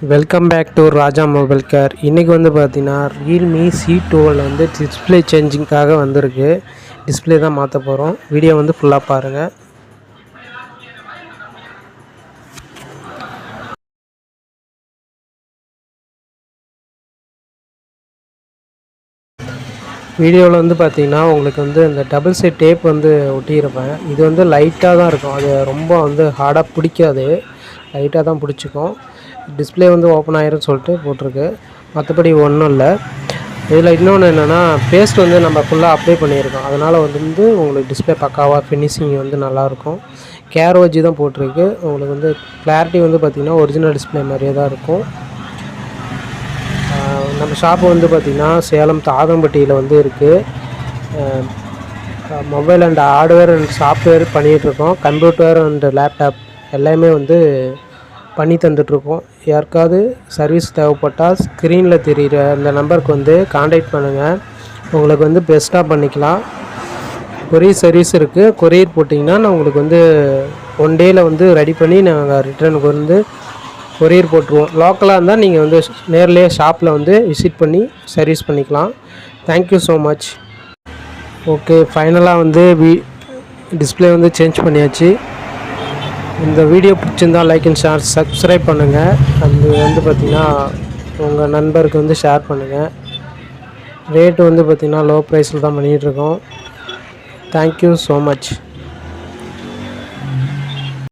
Welcome back to Raja mobile care. இன்றைக்கி வந்து பார்த்தீங்கன்னா ரியல்மி C12 வந்து டிஸ்பிளே சேஞ்சிங்காக வந்திருக்கு. டிஸ்பிளே தான் மாற்ற போகிறோம். வீடியோ வந்து ஃபுல்லாக பாருங்கள். வீடியோவில் வந்து பார்த்திங்கன்னா உங்களுக்கு வந்து இந்த டபுள் சைட் டேப் வந்து ஒட்டியிருப்பேன். இது வந்து லைட்டாக தான் இருக்கும், அது ரொம்ப வந்து ஹார்டாக பிடிக்காது, லைட்டாக தான் பிடிச்சிக்கும். டிஸ்பிளே வந்து ஓப்பன் ஆகிரும்னு சொல்லிட்டு போட்டிருக்கு, மற்றபடி ஒன்றும் இல்லை. இதில் இன்னொன்று என்னென்னா பேஸ்ட் வந்து நம்ம ஃபுல்லாக அப்ளை பண்ணியிருக்கோம், அதனால் வந்து உங்களுக்கு டிஸ்பிளே பக்காவாக ஃபினிஷிங் வந்து நல்லாயிருக்கும். கேர் வச்சு தான் போட்டிருக்கு. உங்களுக்கு வந்து கிளாரிட்டி வந்து பார்த்திங்கன்னா ஒரிஜினல் டிஸ்பிளே மாதிரியே தான் இருக்கும். நம்ம ஷாப்பு வந்து பார்த்திங்கன்னா சேலம் தாதம்பட்டியில் வந்து இருக்குது. Mobile and hardware and software பண்ணிகிட்ருக்கோம். கம்ப்யூட்டர் அண்ட் லேப்டாப் எல்லாமே வந்து பண்ணி தந்துட்ருக்கோம். யாருக்காவது சர்வீஸ் தேவைப்பட்டால் ஸ்க்ரீனில் தெரிகிற அந்த நம்பருக்கு வந்து காண்டாக்ட் பண்ணுங்கள். உங்களுக்கு வந்து பெஸ்ட்டாக பண்ணிக்கலாம். கொரியர் சர்வீஸ் இருக்குது. கொரியர் போட்டிங்கன்னா நான் உங்களுக்கு வந்து 1 டேயில் வந்து ரெடி பண்ணி நாங்கள் ரிட்டர்னுக்கு வந்து கொரியர் போட்டுருவோம். லோக்கலாக இருந்தால் நீங்கள் வந்து நேர்லேயே ஷாப்பில் வந்து விசிட் பண்ணி சர்வீஸ் பண்ணிக்கலாம். Thank you so much. ஓகே, ஃபைனலாக வந்து டிஸ்பிளே வந்து சேஞ்ச் பண்ணியாச்சு. இந்த வீடியோ பிடிச்சிருந்தால் லைக் அண்ட் ஷேர், சப்ஸ்கிரைப் பண்ணுங்கள். அது வந்து பார்த்திங்கன்னா உங்கள் நண்பருக்கு வந்து ஷேர் பண்ணுங்கள். ரேட்டு வந்து பார்த்திங்கன்னா லோ ப்ரைஸில் தான் பண்ணிகிட்ருக்கோம். Thank you so much.